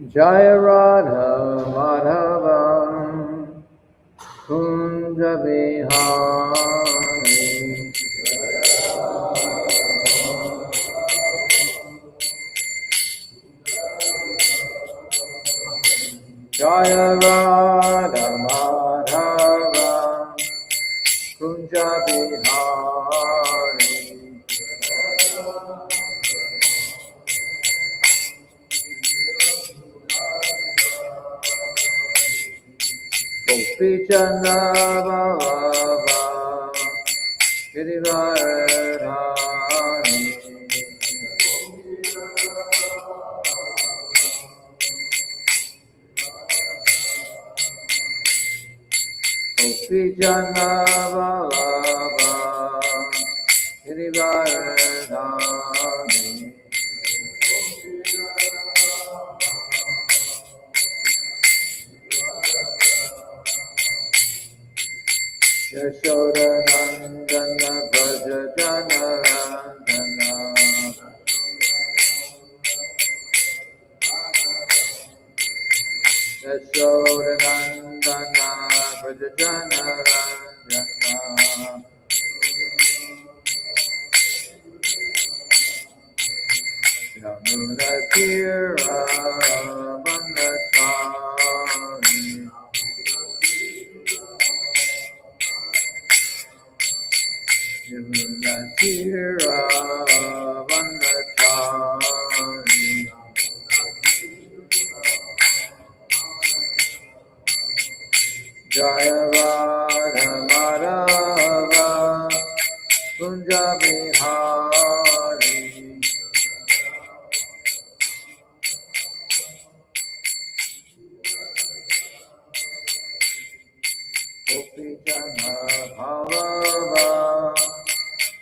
Jaya Radha Madhavam Kunja Bihari Jaya Radha Madhavam Kunja Bihari Gopi Chandra Baba Girivardhari Gopi Chandra Baba Girivardhari Yashoda Nandana Braja Jana Randana Yashoda Nandana Braja Jana Randana Yamuna Tira Vandachari Yamuna Tira Vandachari Jaya Radha Madhava Kunja Bihari Gopi Jana Bhava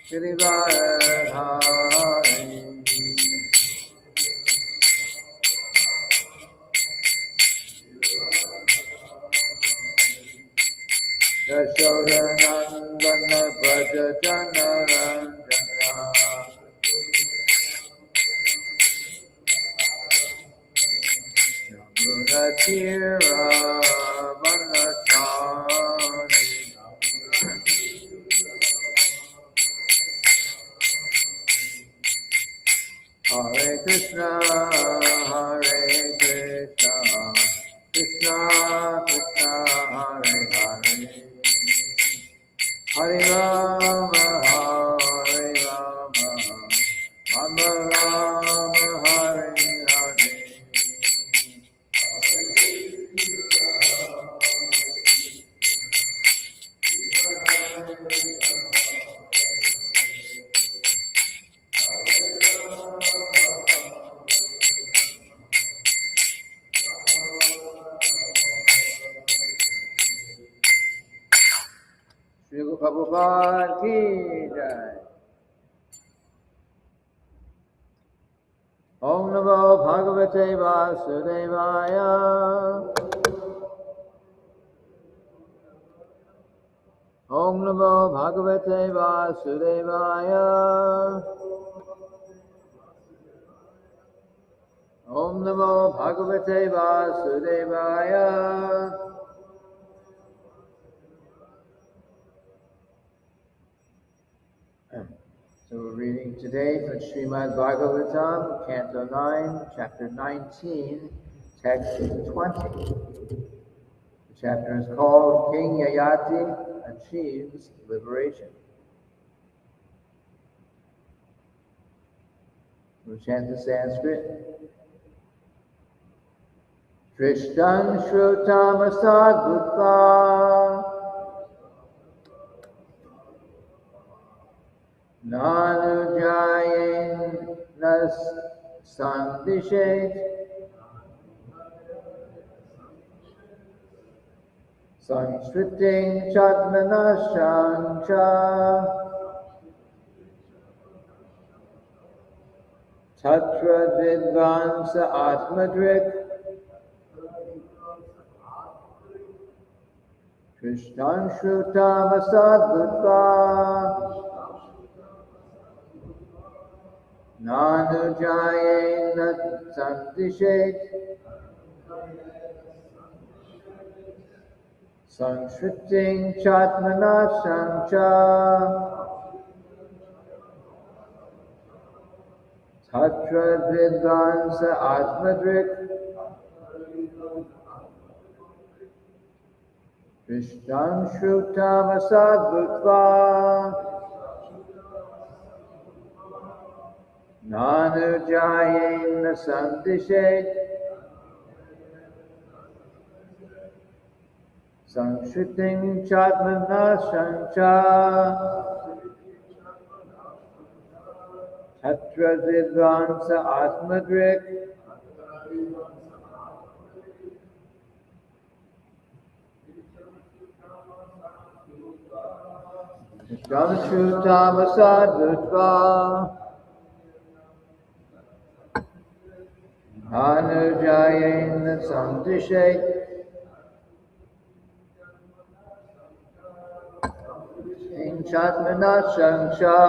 Girivardhari Yashoda Nandana Braja Jana Randana Yamuna Tira Vandachari Hare Krishna, Hare Krishna, Krishna Krishna, Hare Hare, Hare Rama, Hare Rama, Rama Rama, Hare Hare. Shri Guru Prabhupada ki jai. Om Namo Bhagavate Vasudevaya. Om Namo Bhagavate Vasudevaya. Om Namo Bhagavate Vasudevaya. So we're reading today from Srimad-bhagavatam, Canto 9, Chapter 19, Text 20. The chapter is called King Yayati Achieves Liberation. We'll chant the Sanskrit. Trishtan Shrutam Asad Bhutva Nanujayen Nas Sandishet Sanskriting Chatmanashancha Tatra Vidvansa Atmadrik Krishnan Shrutam Asad Bhutva Nanujayen Nas Sandishet Sanskriting Chatmana Sancha Tatra Vidvansa Atmadrik Vishtam Shrutam Asad Bhutva Nanujayen Sandishet Sanskriting Chatmana Sancha Tatra Vidvansa Atmadrik Vishtam Asad Bhutva Anujayen Sandishet In Chatmana Sancha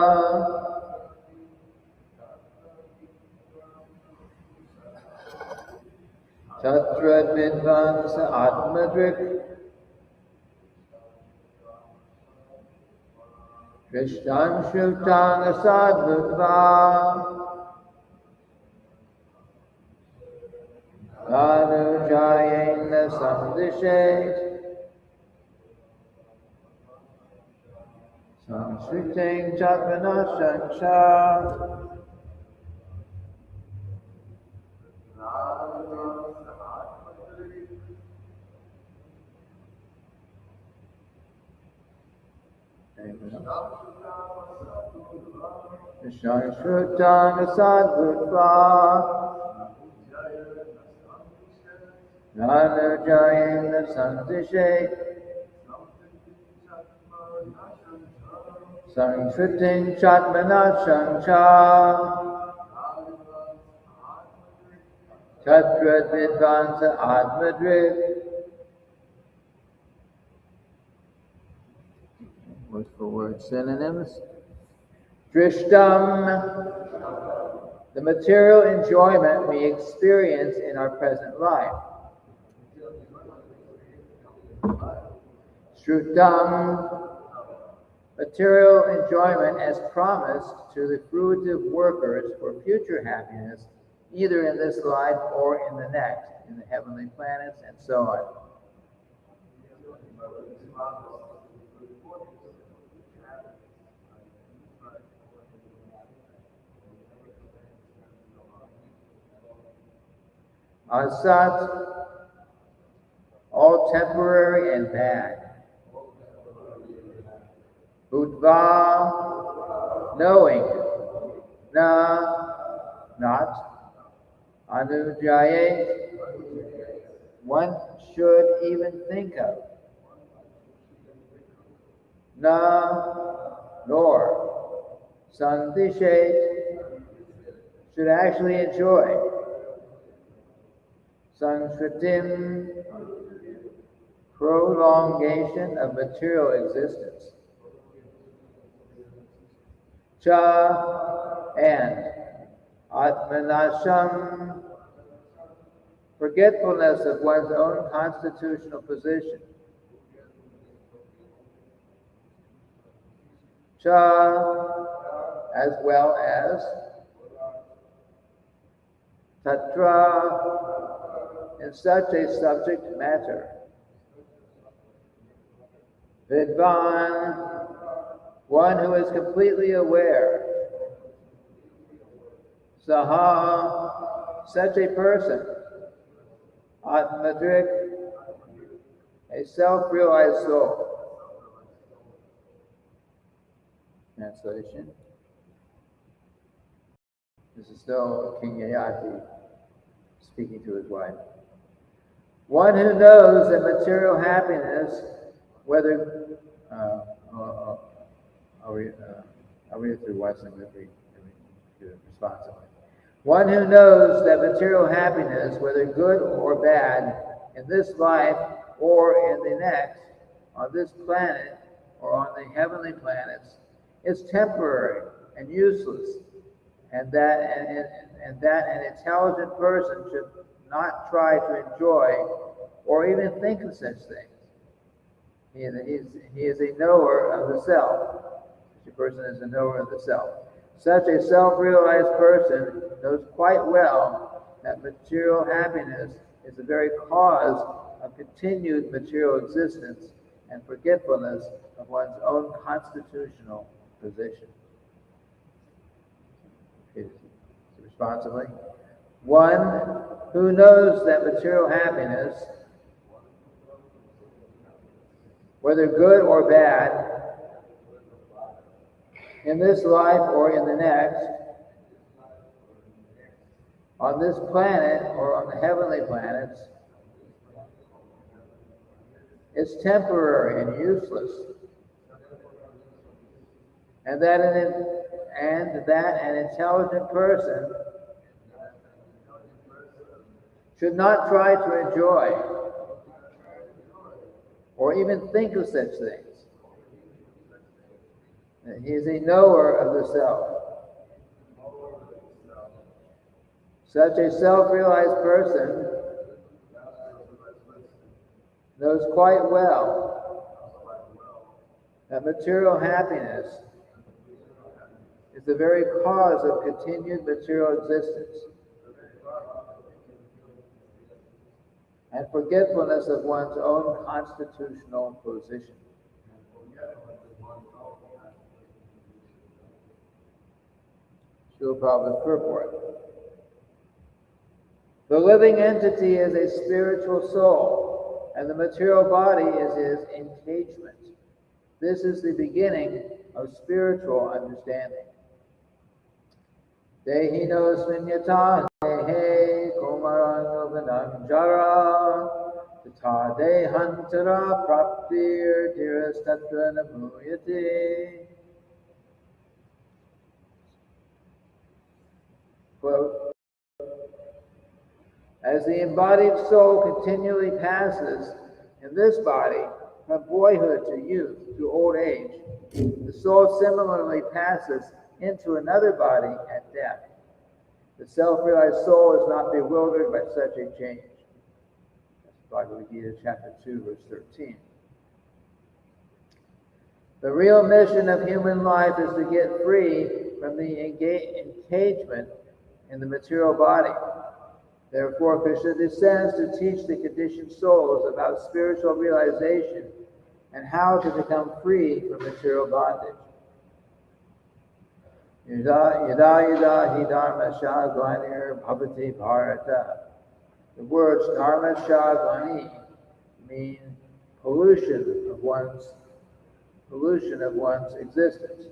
Tatra Vidvansa Atmadrik Krishnan Shrutan Asad Bhutva Anujayen Sandishet Sanskriting Chatmana Sancha Krishnan Shrutan Asad Bhutva Anujayen Sandishet Sanskriting Chatmana Sancha Tatra Vidvansa Atmadrik. Word for word synonyms. Drishtam, the material enjoyment we experience in our present life. Shrutam, material enjoyment as promised to the fruitive workers for future happiness, either in this life or in the next, in the heavenly planets and so on. Asat, all temporary and bad. Bhutva, knowing. Na, not. Anujaye, one should even think of. Na, nor. Sandishet, should actually enjoy. Sanskritim, prolongation of material existence. Cha, and. Atmanasham, forgetfulness of one's own constitutional position. Cha, as well as. Tatra, in such a subject matter. Vidvan, one who is completely aware. Saha, such a person. Atmadrik, a self-realized soul. Translation. This is still King Yayati speaking to his wife. One who knows that material happiness, whether I'll read it through once and then we do it responsibly. One who knows that material happiness, whether good or bad, in this life or in the next, on this planet or on the heavenly planets, is temporary and useless, and that an intelligent person should not try to enjoy or even think of such things. He is a knower of the self. Such a person is a knower of the self. Such a self-realized person knows quite well that material happiness is the very cause of continued material existence and forgetfulness of one's own constitutional position. Responsibly, one who knows that material happiness, whether good or bad, in this life or in the next, on this planet or on the heavenly planets, is temporary and useless, and that an intelligent person should not try to enjoy or even think of such things. He is a knower of the self. Such a self-realized person knows quite well that material happiness is the very cause of continued material existence and forgetfulness of one's own constitutional position. Srila Prabhupada's purport. The living entity is a spiritual soul, and the material body is his encagement. This is the beginning of spiritual understanding. Dehino sminyata dehe komaranga jara tata dehantara praptir tirastatra namuyate. Quote, as the embodied soul continually passes in this body from boyhood to youth to old age, the soul similarly passes into another body at death. The self-realized soul is not bewildered by such a change. That's Bhagavad Gita, chapter 2, verse 13. The real mission of human life is to get free from the engagement in the material body. Therefore, Krishna descends to teach the conditioned souls about spiritual realization and how to become free from material bondage. Yada yada hi dharma shaglanir bhavati bharata. The words dharma shaglani mean pollution of one's existence.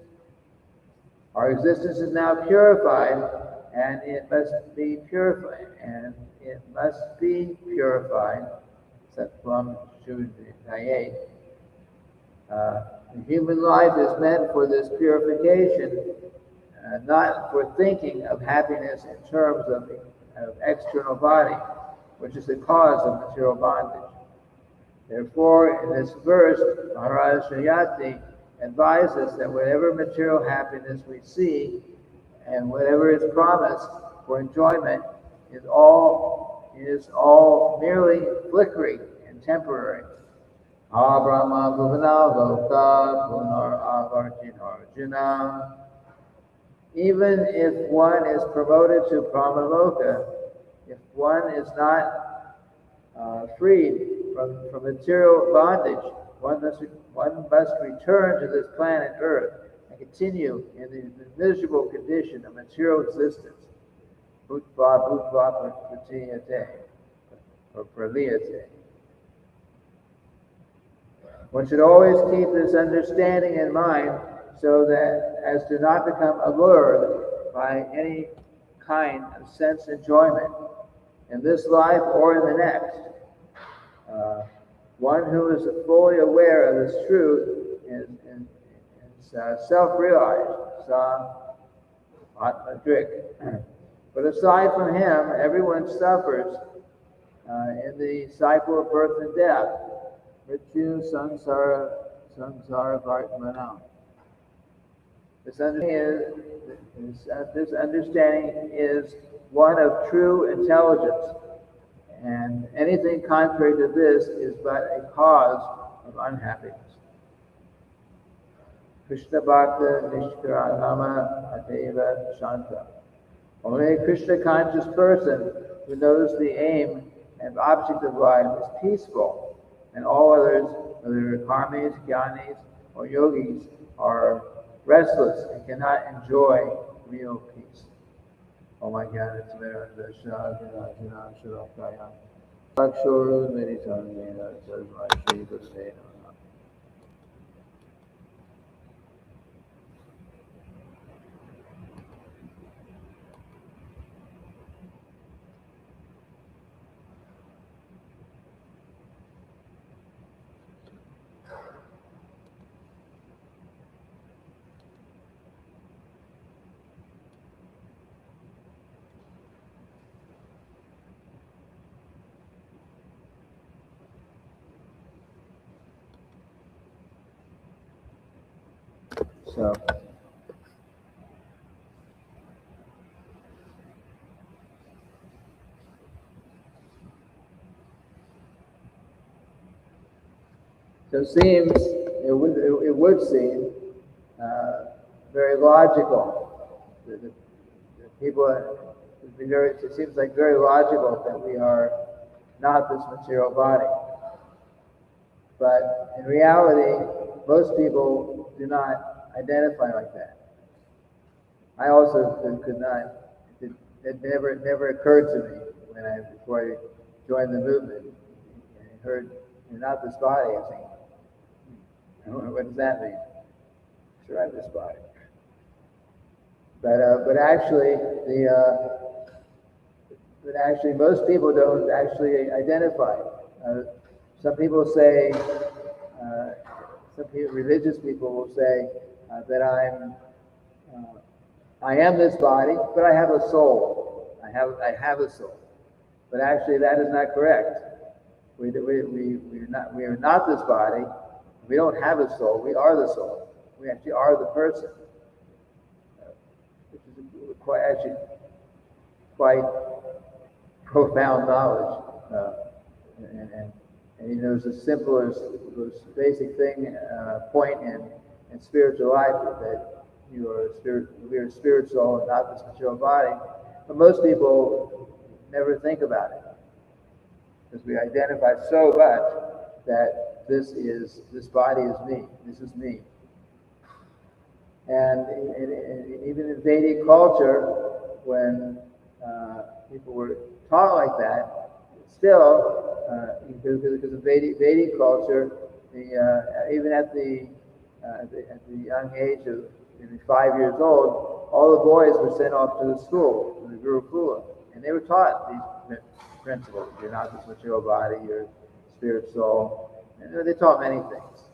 Our existence is now purified, and it must be purified. Satvam Shuddhayate. The human life is meant for this purification, not for thinking of happiness in terms of external body, which is the cause of material bondage. Therefore, in this verse, Maharaj Yayati advises that whatever material happiness we see and whatever is promised for enjoyment is all merely flickering and temporary. Abrahma bhuvana loka punar avartinarjuna. Even if one is promoted to Brahmaloka, if one is not freed from material bondage, one must return to this planet Earth and continue in the miserable condition of material existence. Bhutva bhutva pratiyate, or praliyate. One should always keep this understanding in mind so that as to not become allured by any kind of sense enjoyment in this life or in the next. One who is fully aware of this truth is self-realized, Atmadrik. But aside from him, everyone suffers in the cycle of birth and death. Mrityu samsara vartmanam. This understanding is one of true intelligence. And anything contrary to this is but a cause of unhappiness. Krishna Bhakta Nishkaranama Ateva Shanta. Only a Krishna conscious person who knows the aim and object of life is peaceful, and all others, whether karmis, jnanis, or yogis, are restless and cannot enjoy real peace. Oh my God, it's very So, it seems, it would seem very logical. The people, it seems like very logical that we are not this material body. But in reality, most people do not identify like that. I also could not. It never occurred to me before I joined the movement. I heard, "You're not this body." I think, what does that mean? Sure, I'm this body. But actually, most people don't actually identify. Some people say, religious people will say that I am this body, but I have a soul. I have a soul. But actually, that is not correct. We are not this body. We don't have a soul. We are the soul. We actually are the person, which is quite profound knowledge. And you know, it's the simplest, most basic point in spiritual life that we are a spirit soul and not this material body. But most people never think about it because we identify so much that this body is me. This is me. And even in Vedic culture, when people were taught like that, still, because of Vedic culture, even at the young age of maybe 5 years old, all the boys were sent off to the school, to the Gurukula, and they were taught these principles. You're not this material body, you're spirit soul. And they taught many things.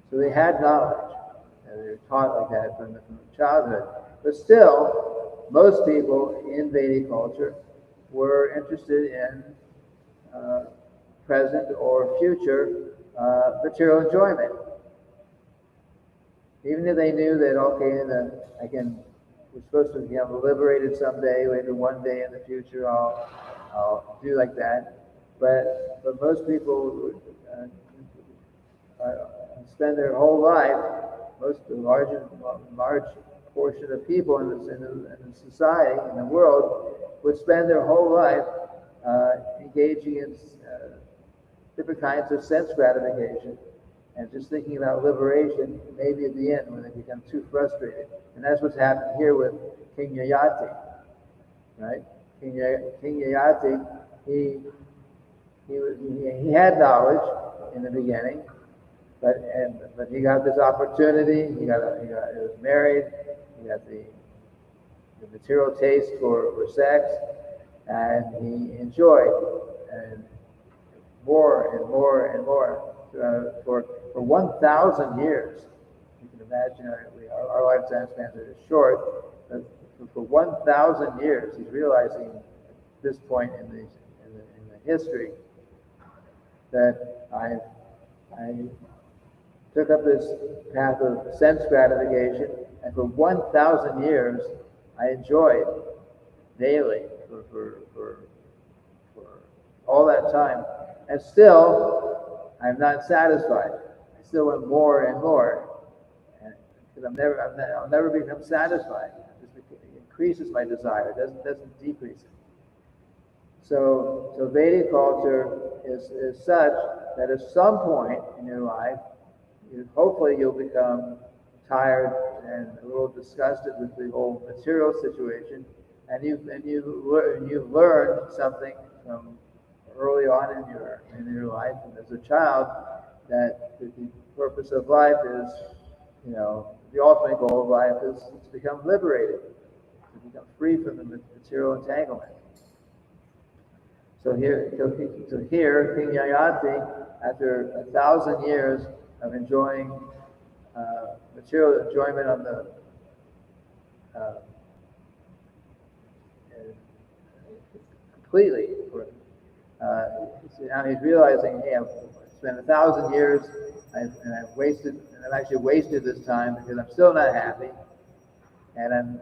So they had knowledge, and they were taught like that from childhood. But still, most people in Vedic culture were interested in present or future material enjoyment. Even if they knew that, okay, we're supposed to become liberated someday, maybe one day in the future I'll do like that. But most people spend their whole life, large portion of people in the society, in the world, would spend their whole life engaging in different kinds of sense gratification and just thinking about liberation, maybe at the end when they become too frustrated. And that's what's happened here with King Yayati, right? King Yayati, he had knowledge in the beginning, but he got this opportunity. He was married. He got the material taste for sex, and he enjoyed and more and more and more for 1,000 years. You can imagine our lifetime spans are short, but for 1,000 years, he's realizing at this point in the history that I took up this path of sense gratification, and for 1,000 years, I enjoyed daily for all that time, and still I'm not satisfied. I still want more and more, because I'll never become satisfied. It increases my desire. It doesn't decrease it. So Vedic culture is such that at some point in your life, hopefully you'll become tired and a little disgusted with the whole material situation, and you've learned something from early on in your life and as a child, that the purpose of life is, the ultimate goal of life is to become liberated, to become free from the material entanglement. So here, King Yayati, after 1,000 years of enjoying material enjoyment on the completely, now he's realizing, hey, I've spent 1,000 years and I've actually wasted this time because I'm still not happy, and I'm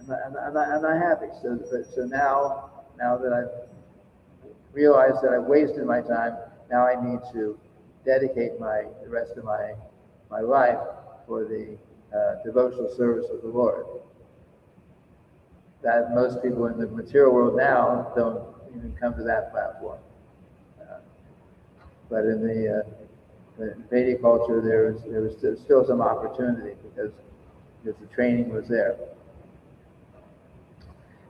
not happy. So now that I've realized that I've wasted my time, now I need to dedicate the rest of my life for the devotional service of the Lord. That most people in the material world now don't even come to that platform. But in the Vedic culture, there was still some opportunity because the training was there.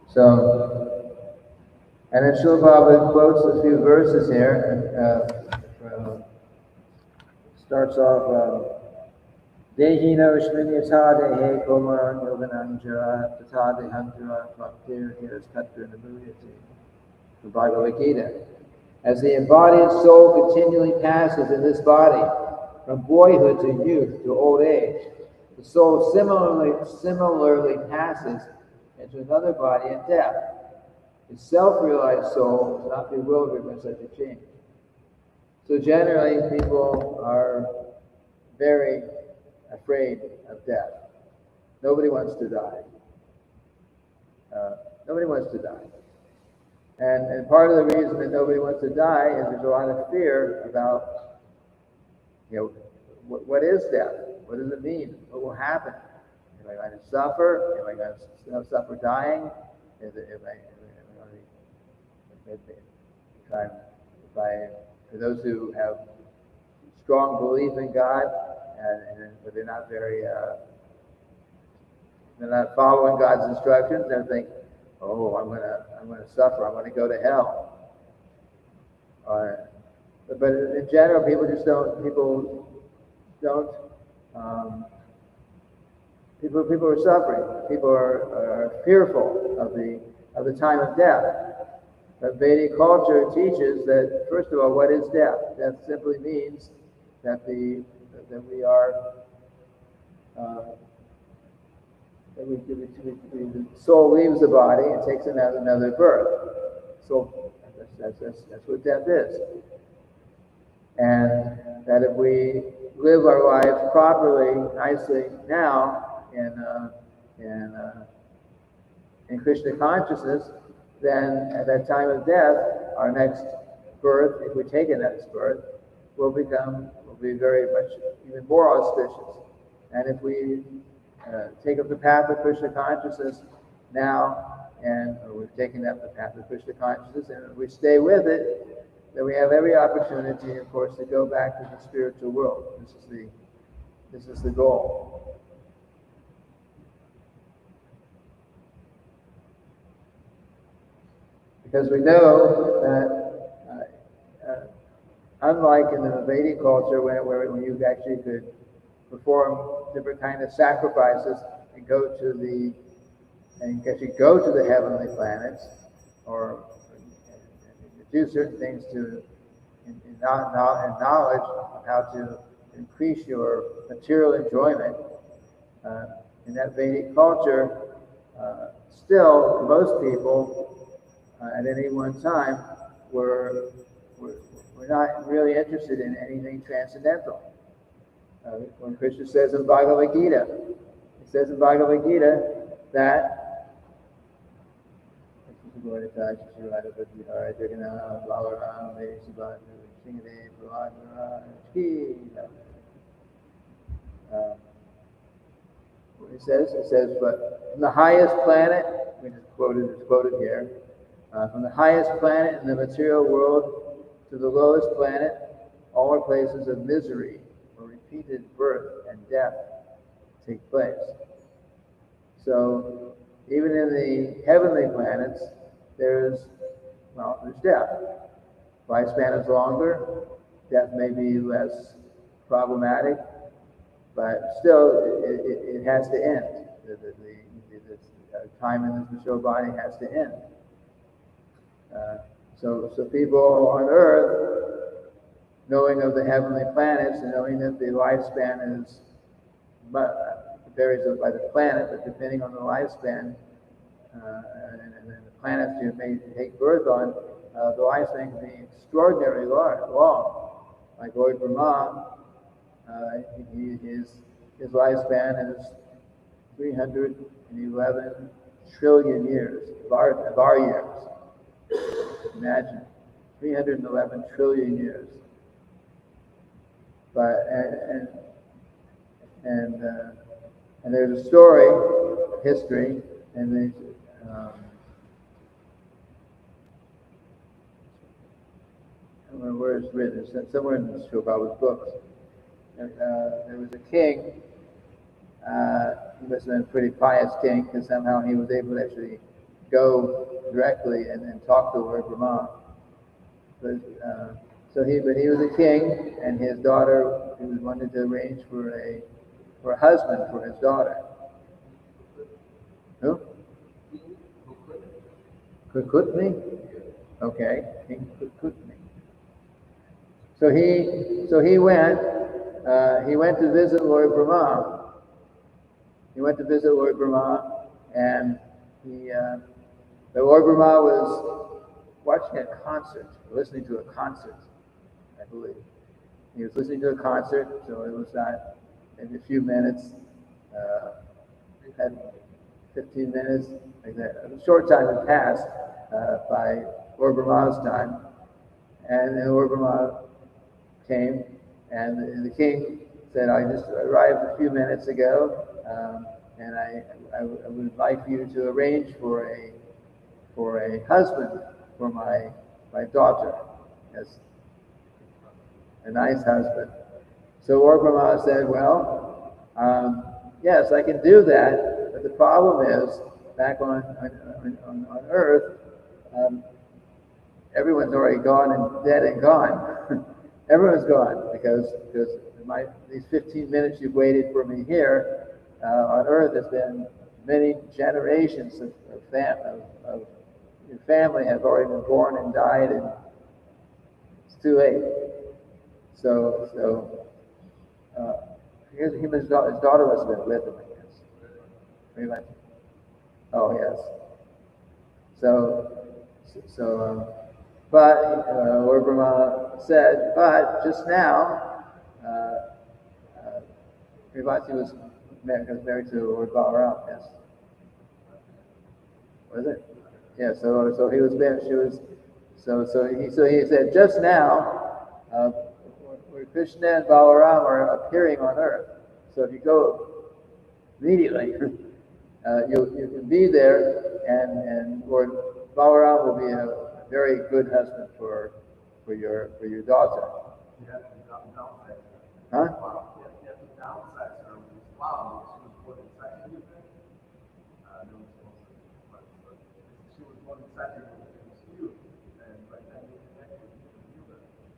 So, and then Srila Prabhupada quotes a few verses here. Starts off, Dehino Shminyata Dehe Komaran Yogananjara Tata Dehanjara Praktir Hiras Katra Nabuyati. The Bhagavad Gita. As the embodied soul continually passes in this body, from boyhood to youth to old age, the soul similarly passes into another body in death. The self-realized soul is not bewildered by such a change. So generally, people are very afraid of death. Nobody wants to die. Nobody wants to die. And part of the reason that nobody wants to die is there's a lot of fear about, what is death? What does it mean? What will happen? Am I going to suffer? Am I going to suffer dying? For those who have strong belief in God, but they're not they're not following God's instructions, they think, oh, I'm gonna suffer. I'm gonna go to hell. But in general, people are suffering. People are fearful of the time of death. But Vedic culture teaches that, first of all, what is death? Death simply means that the soul leaves the body and takes another birth. So that's what death is. And that if we live our lives properly, nicely now in Krishna consciousness, then at that time of death, our next birth, if we take a next birth, will be very much even more auspicious. And if we take up the path of Krishna consciousness now, or we've taken up the path of Krishna consciousness, and we stay with it, then we have every opportunity, of course, to go back to the spiritual world. This is the goal. Because we know that, unlike in the Vedic culture, where you actually could perform different kind of sacrifices and actually go to the heavenly planets, or do certain things in knowledge of how to increase your material enjoyment. In that Vedic culture, still most people at any one time were not really interested in anything transcendental. When Krishna says in Bhagavad Gita, that It says, but from the highest planet, we just quoted, it's quoted here, from the highest planet in the material world to the lowest planet, all are places of misery, where repeated birth and death take place. So, even in the heavenly planets, there's death. Lifespan is longer, death may be less problematic, but still, it has to end. The time in this material body has to end. So people on Earth, knowing of the heavenly planets and knowing that the lifespan is varies by the planet, but depending on the lifespan and the planets you may take birth on, the lifespan can be extraordinarily long. Like Lord Brahma, his lifespan is 311 trillion years of our years. Imagine 311 trillion years. But and there's a story, history, and I don't know where it's written. It's somewhere in the Srimad-bhagavatam books. There was a king. He must have been a pretty pious king, because somehow he was able to actually go directly and talk to Lord Brahma. But he was a king, and his daughter, he wanted to arrange for a husband for his daughter. Who? Kukutni? Okay, King Kukutni. So he went to visit Lord Brahma. He went to visit Lord Brahma, and the Lord Brahma was watching a concert, listening to a concert, I believe. He was listening to a concert, so it was not maybe a few minutes, had 15 minutes, like that. A short time had passed by Lord Brahma's time, and then Lord Brahma came, and the king said, "I just arrived a few minutes ago, and I would like you to arrange for a husband for my daughter, as a nice husband." So Lord Brahma said, "Well, yes, I can do that, but the problem is, back on Earth, everyone's already gone and dead and gone." Everyone's gone because these 15 minutes you've waited for me here on Earth has been many generations of your family have already been born and died, and it's too late. So his daughter must have been with him, I guess. Pretty much. Oh yes. But Lord Brahma said, but just now, Yayati was married to Lord Balaram, yes. Was it? Yeah. So he was there. She was. So he said, just now, where Krishna and Balaram are appearing on earth. So if you go immediately, you can be there, and Lord Balaram will be a very good husband for your daughter. Huh?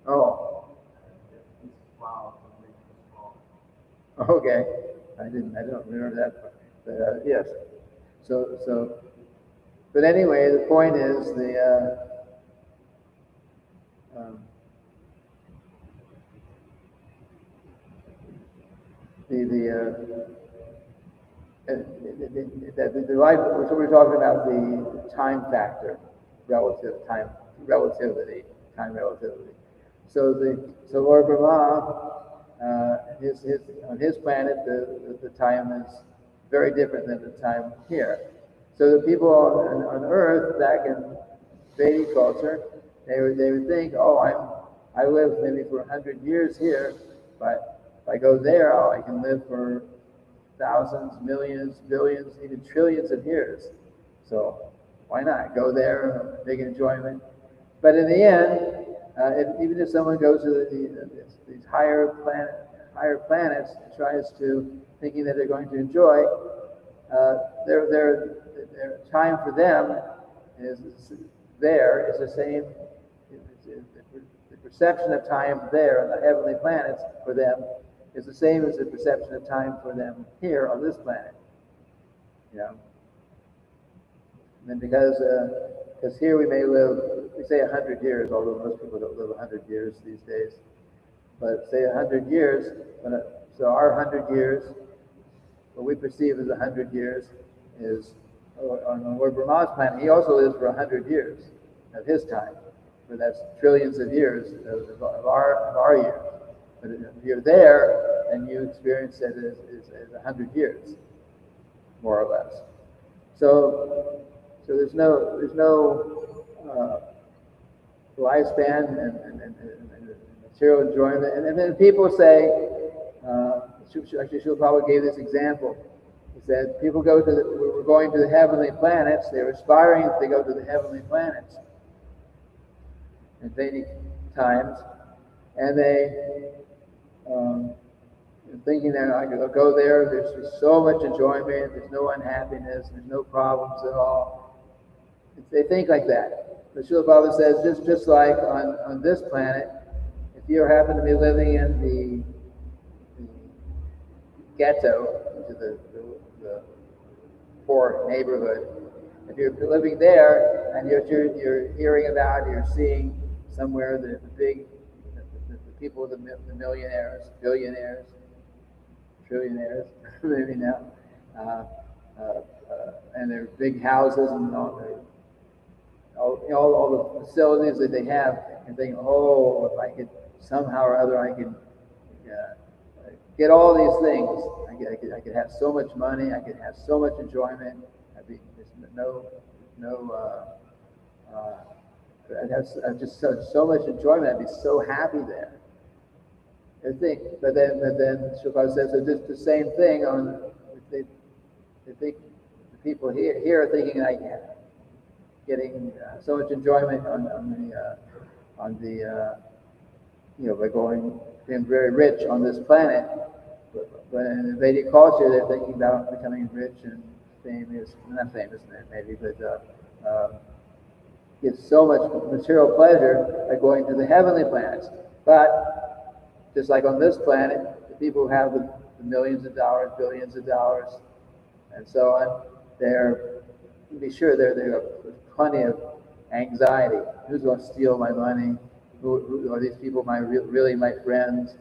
Oh. Okay. I don't remember that part. But yes. So but anyway, the point is the life. So we're talking about the time factor, relativity. So Lord Brahma, on his planet, the time is very different than the time here. So the people on Earth back in Vedic culture, they would think, oh, I live maybe for 100 years here, but if I go there, oh, I can live for thousands, millions, billions, even trillions of years. So why not go there, big enjoyment? But in the end, even if someone goes to these higher planets and tries to thinking that they're going to enjoy, their time for them is the same. The perception of time there on the heavenly planets for them is the same as the perception of time for them here on this planet. You know, and because here we may live, we say 100 years, although most people don't live 100 years these days. But say 100 years, so our 100 years, what we perceive as 100 years, is on Lord Brahma's planet. He also lives for 100 years of his time, but that's trillions of years of our years. But if you're there, then you experience it as 100 years, more or less. So there's no lifespan and material enjoyment. And then people say, actually Srila Prabhupada gave this example. He said people we're going to the heavenly planets. They're aspiring to go to the heavenly planets in Vedic times, and they thinking that I could go there. There's just so much enjoyment. There's no unhappiness. There's no problems at all. They think like that. But Srila Prabhupada says just like on this planet, if you happen to be living in the ghetto, which is the poor neighborhood, if you're living there and you're hearing about, you're seeing somewhere the people, the millionaires, billionaires, trillionaires, maybe now, and their big houses and all the facilities that they have, and think, oh, if I could somehow or other, I could get all these things. I could have so much money. I could have so much enjoyment. I'd have just so much enjoyment. I'd be so happy there. I think, but then Srila says it's the same thing. They think the people here are thinking like getting so much enjoyment on the by being very rich on this planet. But in the Vedic culture, they're thinking about becoming rich and famous, not famous maybe, but get so much material pleasure by going to the heavenly planets. But just like on this planet, the people who have the millions of dollars, billions of dollars, and so on, there's plenty of anxiety. Who's going to steal my money? Who are these people really my friends?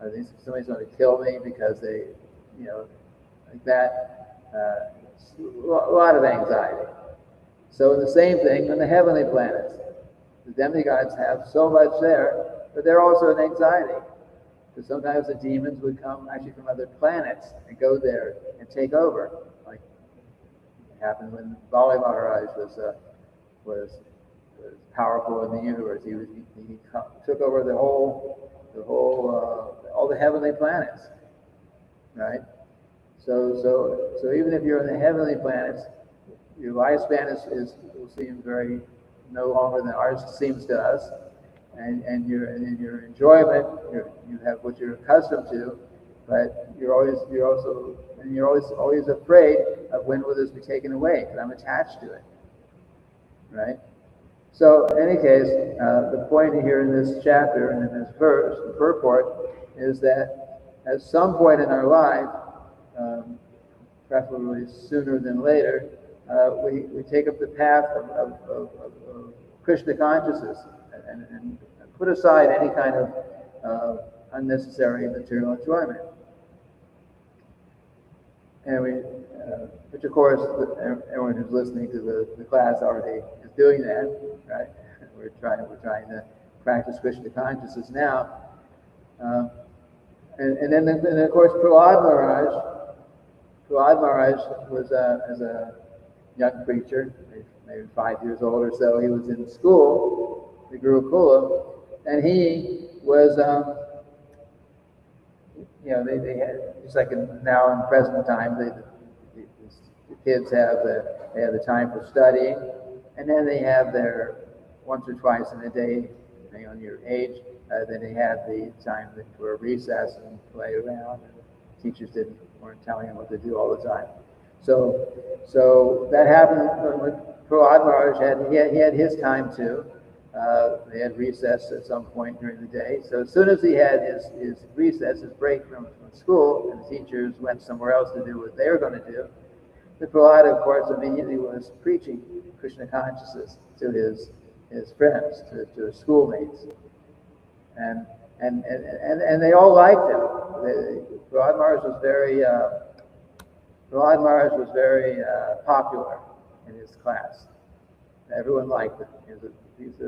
Are somebody's going to kill me because they, like that? A lot of anxiety. So the same thing on the heavenly planets. The demigods have so much there, but they're also in anxiety. Because sometimes the demons would come actually from other planets and go there and take over. Like it happened when Bali Maharaj was powerful in the universe. He took over all the heavenly planets, right? So even if you're in the heavenly planets, your lifespan will seem very no longer than ours seems to us, and your enjoyment, you have what you're accustomed to, but you're always afraid of when will this be taken away, because I'm attached to it, right? So in any case, the point here in this chapter and in this verse, the purport, is that at some point in our life, preferably sooner than later, we take up the path of Krishna consciousness and put aside any kind of unnecessary material enjoyment. And which of course, everyone who's listening to the class already is doing that, right? We're trying to practice Krishna consciousness now. And then of course, Prahlad Maharaj was as a young preacher, maybe 5 years old or so. He was in school, the Gurukula, and he was, they had, just like now in present time, the kids have the time for studying, and then they have their once or twice in a day, depending on your age, then they had the time for a recess and play around. And teachers weren't telling them what to do all the time. So that happened with Prahlad Maharaj. He had his time too. They had recess at some point during the day. So as soon as he had his recess, his break from school, and the teachers went somewhere else to do what they were going to do, the Prahlad, of course, immediately was preaching Krishna consciousness to his friends, to his schoolmates, and they all liked him. Prahlad Maharaj was very popular in his class. Everyone liked him. He's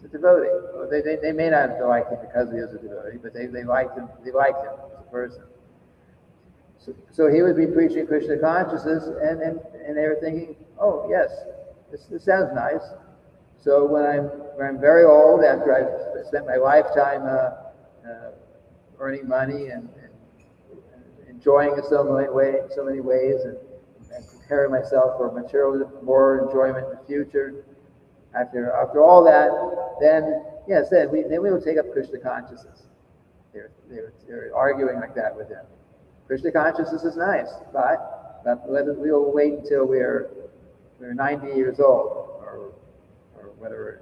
a devotee. Well, they may not have liked him because he is a devotee, but they liked him. They liked him as a person. So he would be preaching Krishna consciousness, and they were thinking, oh yes, this sounds nice. So when I'm very old, after I've spent my lifetime earning money and enjoying in so many ways, and preparing myself for more enjoyment in the future. After all that, then yes, then we will take up Krishna consciousness. They're arguing like that with him. Krishna consciousness is nice, but we will wait until we're 90 years old or whatever,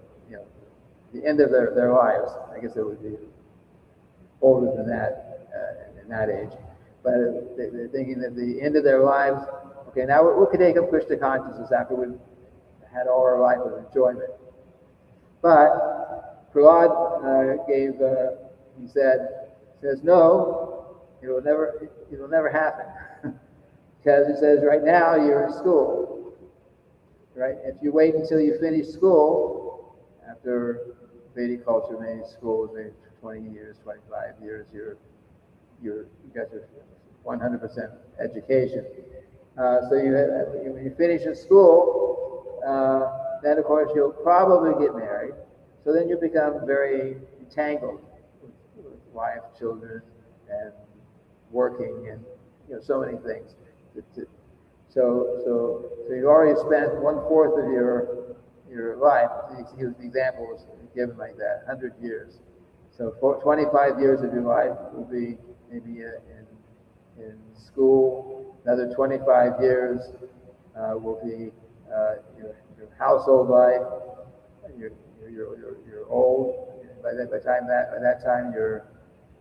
the end of their lives. I guess it would be older than that in that age. But they're thinking that the end of their lives, okay, now we can take up Krishna consciousness after we've had all our life of enjoyment. But Prahlad he says no, it will never happen. Because he says right now you're in school, right? If you wait until you finish school, after Vedic culture, maybe school is maybe 20 years, 25 years, you got your 100% education. So when you finish in school, then of course you'll probably get married. So then you become very entangled with wife, children, and working, and so many things. So you already spent 1/4 of your life. The example was given like that, 100 years. So 25 years of your life will be maybe in school. Another 25 years will be your household life. You're old. By that time you're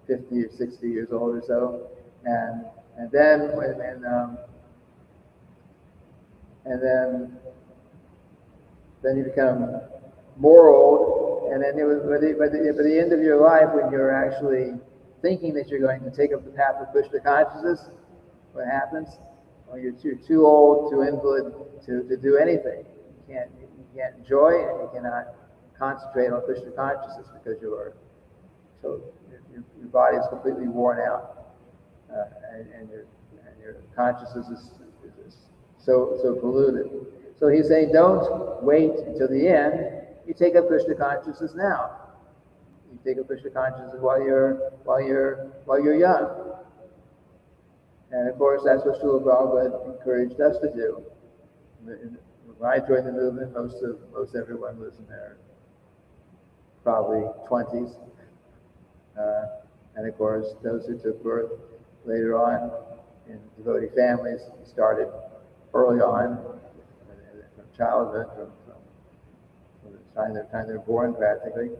50 or 60 years old or so, and then you become more old, and then by the end of your life, when you're actually thinking that you're going to take up the path of Krishna consciousness, what happens? Well, you're too old, too invalid to do anything. You can't enjoy, and you cannot concentrate on Krishna consciousness because your body is completely worn out, and your consciousness is so polluted. So he's saying, don't wait until the end. You take up Krishna consciousness now. You take up Krishna consciousness while you're young. And of course, that's what Srila Prabhupada encouraged us to do. When I joined the movement, most everyone was in their probably 20s. And of course, those who took birth later on in devotee families started early on, from childhood, from the time they're born practically.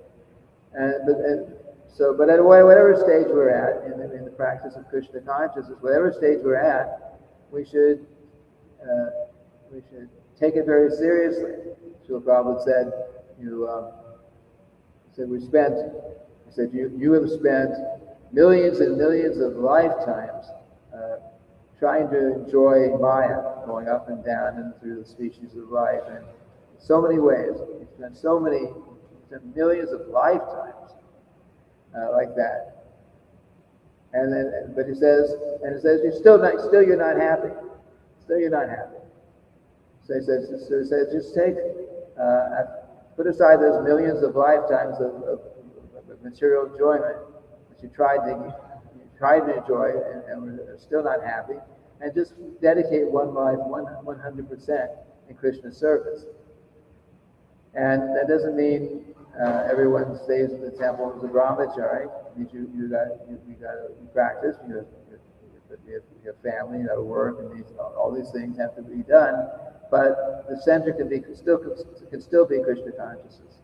But at whatever stage we're at in the practice of Krishna consciousness, whatever stage we're at, we should take it very seriously. Srila Prabhupada said, you have spent millions and millions of lifetimes trying to enjoy Maya, going up and down and through the species of life, and in so many ways. You spent millions of lifetimes like that. But it says you're not happy. Still you're not happy. So he says just take, put aside those millions of lifetimes of material enjoyment that you tried to enjoy and were still not happy, and just dedicate one life 100% in Krishna's service. And that doesn't mean everyone stays in the temple as a brahmachari. It means you got to practice. You have family, you got to work, and all these things have to be done. But the center can still be Krishna consciousness.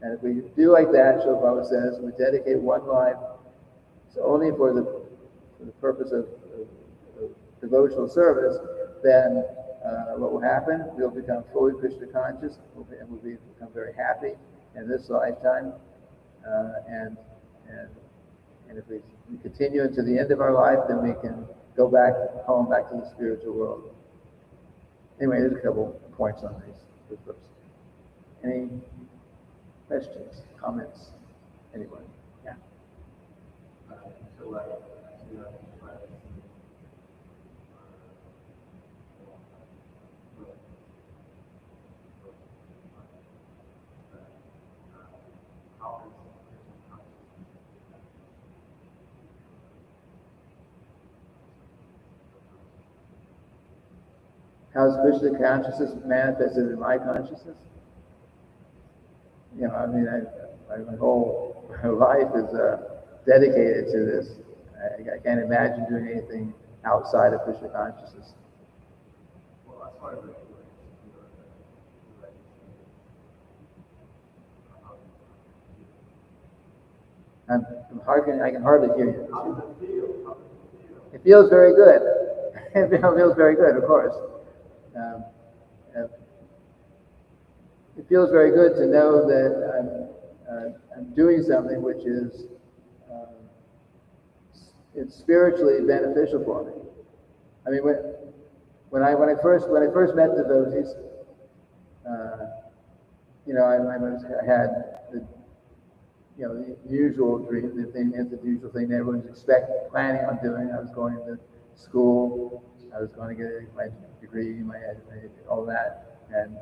And if we do like that, Srila Prabhupada says, we dedicate one life only for the purpose of devotional service, then what will happen? We'll become fully Krishna conscious, and we'll become very happy in this lifetime. And if we continue into the end of our life, then we can go back home, back to the spiritual world. Anyway, there's a couple points on these books. Any questions, comments? Anyone? Yeah. How is Krishna consciousness manifested in my consciousness? You know, I mean, my whole life is dedicated to this. I can't imagine doing anything outside of Krishna consciousness. I can hardly hear you. It feels very good. It feels very good, of course. It feels very good to know that I'm doing something which is it's spiritually beneficial for me. I mean, when I first met devotees, you know, I had the usual dream, the usual thing that everyone's planning on doing. I was going to school. I was going to get my degree, all that, and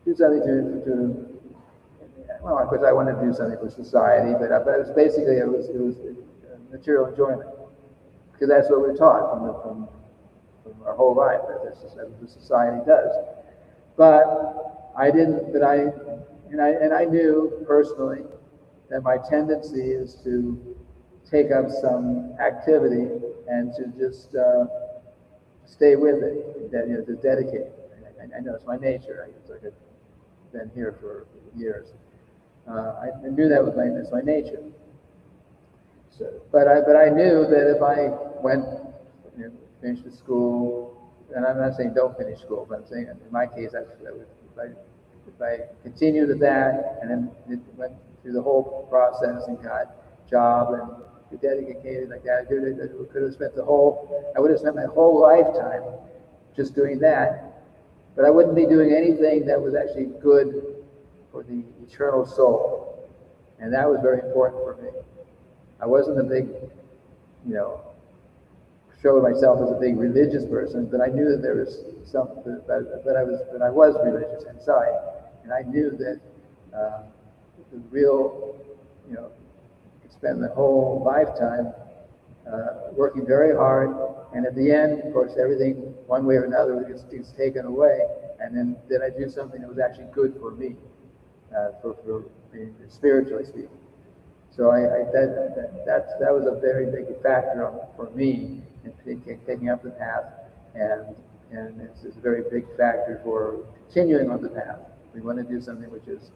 do something to. Well, of course, I wanted to do something for society, but it was basically it was material enjoyment, because that's what we're taught from our whole life. That's what society does. But I didn't. But I knew personally that my tendency is to take up some activity and to just stay with it, to dedicate. I know it's my nature. I've been here for years. I knew that was my nature. So, but I knew that if I went, finished the school, and I'm not saying don't finish school, but I'm saying in my case, if I continued with that and then went through the whole process and got a job and dedicated like that, I would have spent my whole lifetime just doing that. But I wouldn't be doing anything that was actually good for the eternal soul. And that was very important for me. I wasn't a big, show myself as a big religious person, but I knew that there was something that I was religious inside. And I knew that the real, could spend the whole lifetime working very hard, and at the end, of course, everything one way or another is taken away, and then I do something that was actually good for me, for spiritually speaking. So that was a very big factor for me in taking up the path, and it's a very big factor for continuing on the path. We want to do something which is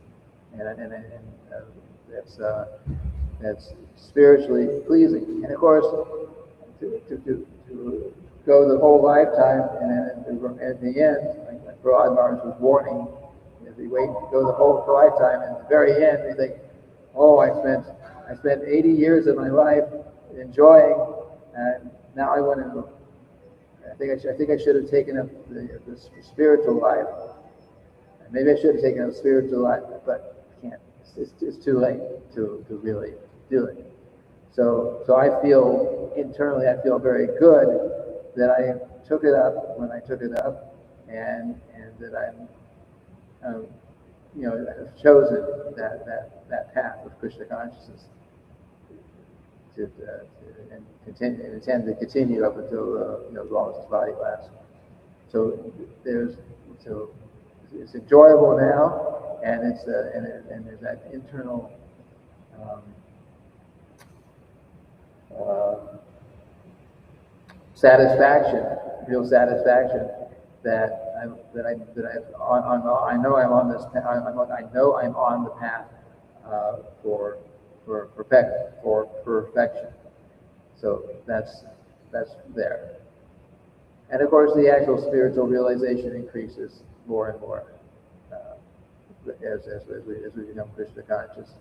that's spiritually pleasing, and of course to go the whole lifetime, and then at the end, like Prahlad Maharaj was warning, if we wait to go the whole lifetime, and at the very end we think, oh, I spent 80 years of my life enjoying, and now I want to. I think I should have taken up the spiritual life. Maybe I should have taken up spiritual life, but I can't. It's too late to really do it. So I feel internally, I feel very good that I took it up when I took it up, and that I'm have chosen that path of Krishna consciousness and intend to continue up until as long as this body lasts. So it's enjoyable now, and and there's that internal satisfaction, real satisfaction that I know I'm on this. I know I'm on the path for perfection. So that's there. And of course, the actual spiritual realization increases more and more as we become Krishna conscious.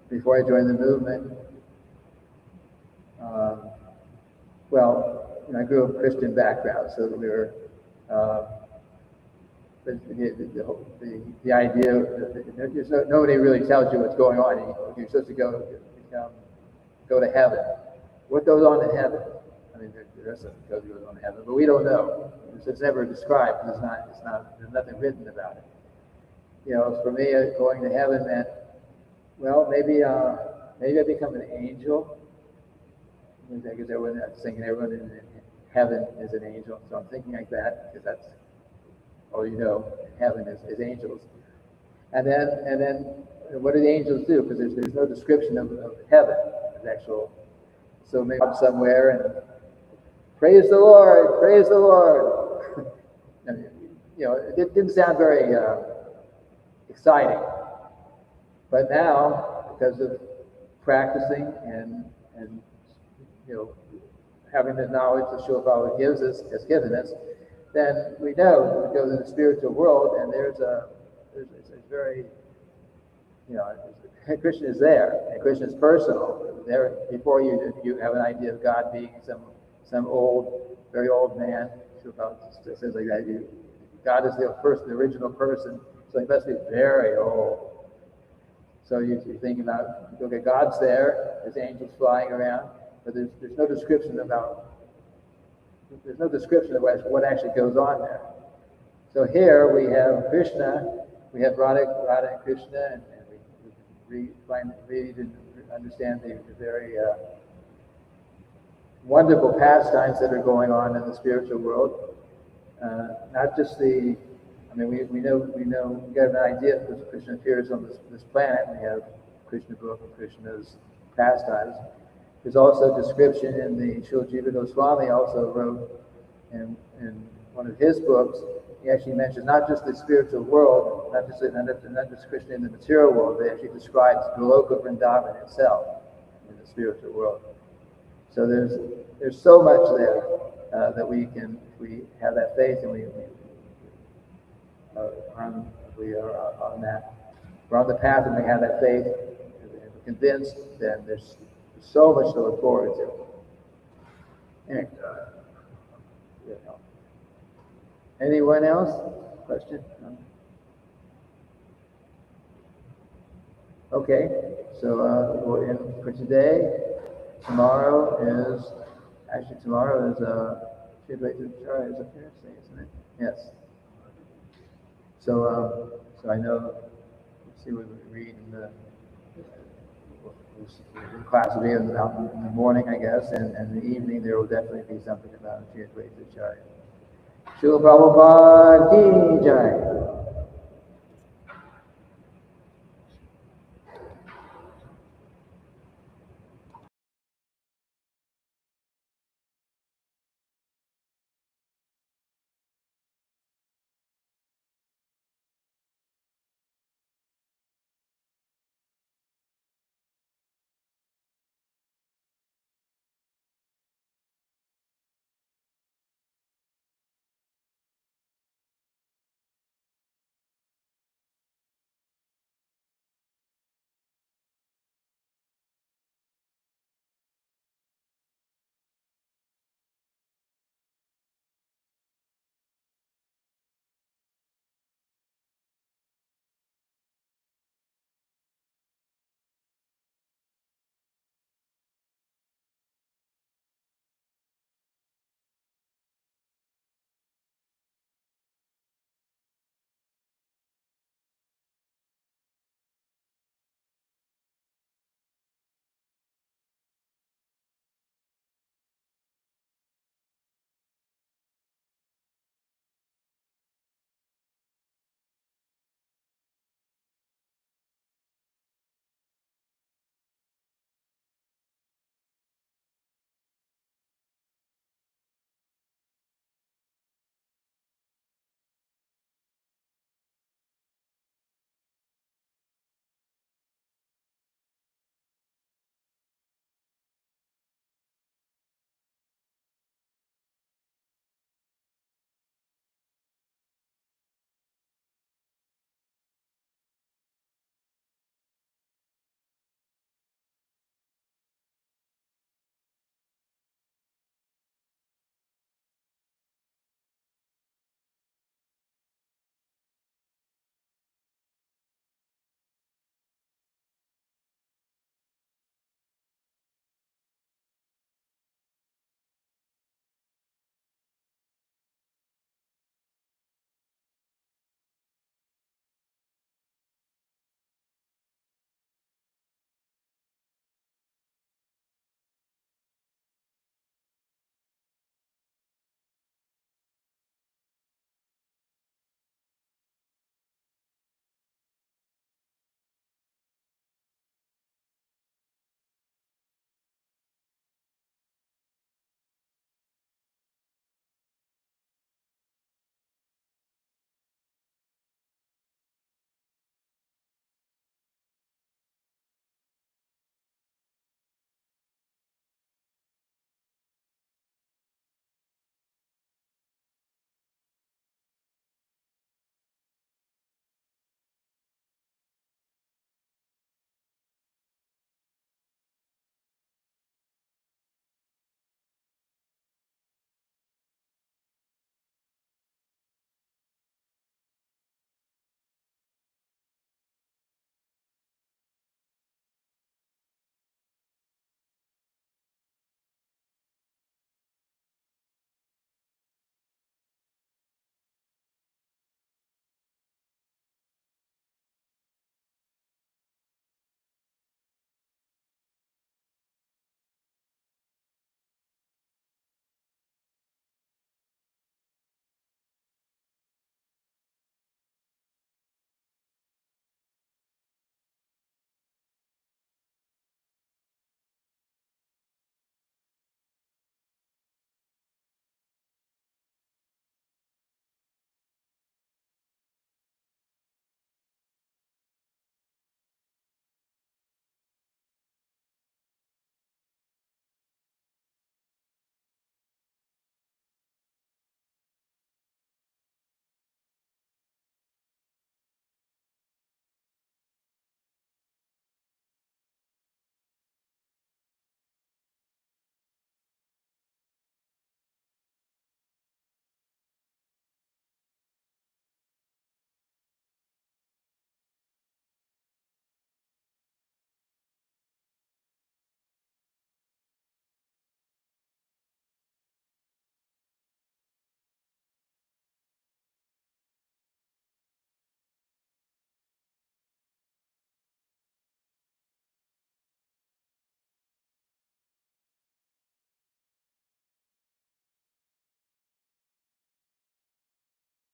Before I joined the movement, I grew up Christian background, so we were. The idea that nobody really tells you what's going on. You're supposed to go to heaven. What goes on in heaven? I mean, there is something that goes on in heaven, but we don't know. It's never described. There's nothing written about it. For me, going to heaven meant, maybe I become an angel. Because everyone, I'm thinking everyone in heaven is an angel, so I'm thinking like that because that's all heaven is angels. And then what do the angels do? Because there's no description of heaven as actual. So maybe I'm somewhere and praise the Lord. And, it didn't sound very exciting. But now, because of practicing and having the knowledge that Srila Prabhupada has given us, then we know we go to the spiritual world, and there's very, Krishna is there, and Krishna is personal. There, before you have an idea of God being some old, very old man. Srila Prabhupada says like that. God is the original person, so he must be very old. So you think about, okay, God's there, there's angels flying around, but there's no description of what actually goes on there. So here we have Krishna, we have Radha and Krishna, and we read and understand the very wonderful pastimes that are going on in the spiritual world. Not just we get an idea because Krishna appears on this planet. We have Krishna book and Krishna's pastimes. There's also description in the Srila Jiva Goswami also wrote in one of his books. He actually mentions not just the spiritual world, not just Krishna in the material world, but actually describes Goloka Vrindavan itself in the spiritual world. So there's so much there that we have that faith, and we are on that. We're on the path, and we have that faith, and we're convinced. Then there's so much to look forward to. Anyway, anyone else? Question? Okay, so we're in for today. Tomorrow is Shidvaita is up here, isn't it? Yes. So I know. Let's see what we read in the class will be in the morning, I guess, and in the evening there will definitely be something about Shidvaita Acharya. Srila Prabhupada ki jai.